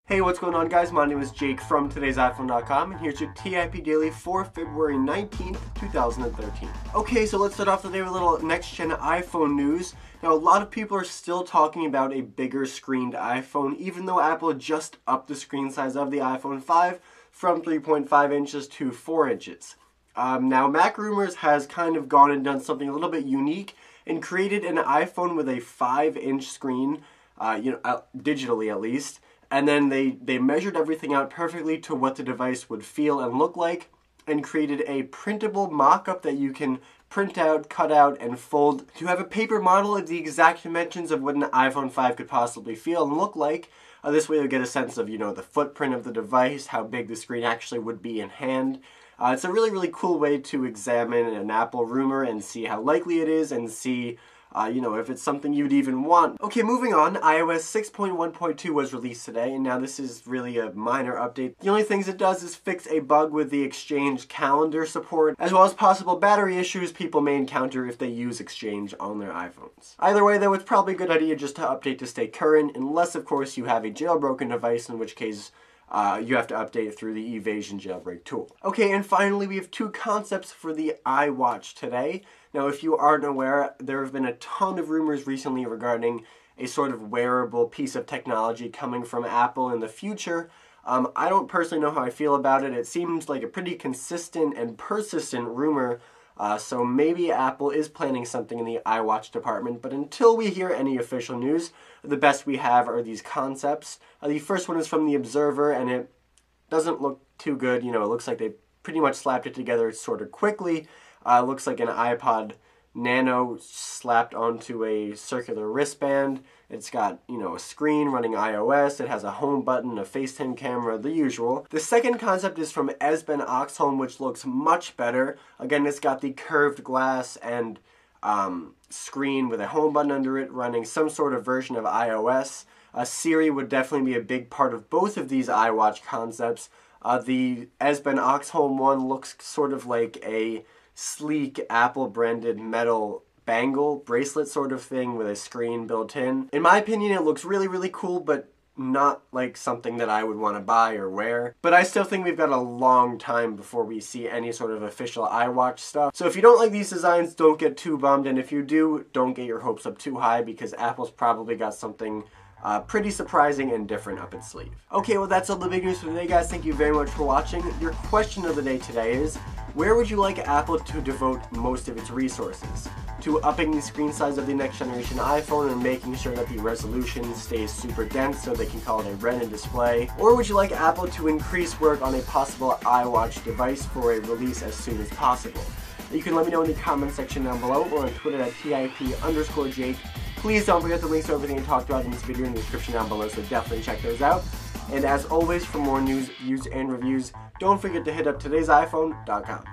Hey, what's going on, guys? My name is Jake from today'siPhone.com, and here's your TIP Daily for February 19th, 2013. Okay, so let's start off today with a little next-gen iPhone news. Now, a lot of people are still talking about a bigger screened iPhone, even though Apple just upped the screen size of the iPhone 5 from 3.5 inches to 4 inches. Now, Mac Rumors has kind of gone and done something a little bit unique and created an iPhone with a 5-inch screen, digitally at least. And then they measured everything out perfectly to what the device would feel and look like, and created a printable mock-up that you can print out, cut out, and fold to have a paper model of the exact dimensions of what an iPhone 5 could possibly feel and look like. This way you'll get a sense of, the footprint of the device, how big the screen actually would be in hand. It's a really, really cool way to examine an Apple rumor and see how likely it is and see if it's something you'd even want. Okay, moving on, iOS 6.1.2 was released today, and now this is really a minor update. The only things it does is fix a bug with the Exchange calendar support, as well as possible battery issues people may encounter if they use Exchange on their iPhones. Either way, though, it's probably a good idea just to update to stay current, unless, of course, you have a jailbroken device, in which case you have to update through the Evasion jailbreak tool. Okay, and finally, we have two concepts for the iWatch today. Now, if you aren't aware, there have been a ton of rumors recently regarding a sort of wearable piece of technology coming from Apple in the future. I don't personally know how I feel about it. It seems like a pretty consistent and persistent rumor, so maybe Apple is planning something in the iWatch department, but until we hear any official news, the best we have are these concepts. The first one is from The Observer, and it doesn't look too good. It looks like they pretty much slapped it together sort of quickly. It looks like an iPod Nano slapped onto a circular wristband. It's got, a screen running iOS. It has a home button, a FaceTime camera, the usual. The second concept is from Esben Oxholm, which looks much better. Again, it's got the curved glass and screen with a home button under it running some sort of version of iOS. Siri would definitely be a big part of both of these iWatch concepts. The Esben Oxholm one looks sort of like a sleek Apple-branded metal bangle bracelet sort of thing with a screen built in. In my opinion, it looks really, really cool, but not like something that I would want to buy or wear. But I still think we've got a long time before we see any sort of official iWatch stuff. So if you don't like these designs, don't get too bummed, and if you do, don't get your hopes up too high, because Apple's probably got something pretty surprising and different up its sleeve. Okay, well, that's all the big news for today, guys. Thank you very much for watching. Your question of the day today is, where would you like Apple to devote most of its resources? To upping the screen size of the next generation iPhone and making sure that the resolution stays super dense so they can call it a Retina display? Or would you like Apple to increase work on a possible iWatch device for a release as soon as possible? You can let me know in the comment section down below or on Twitter at TIP_Jake. Please don't forget the links to everything I talked about in this video in the description down below, so definitely check those out. And as always, for more news, views, and reviews, don't forget to hit up today'siPhone.com.